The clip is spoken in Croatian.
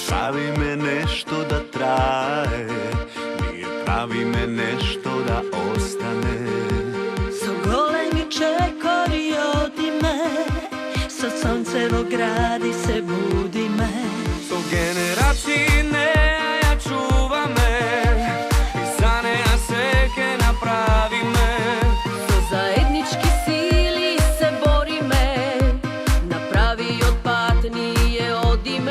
pravi me nešto da traje, mir pravi me nešto da ostane. So golemi čekori odi me, sa soncevo gradi se budi me. So generacije ja čuva me, i sane ja seke napravi me. So zajednički sili se bori me, napravi od patnije odi me.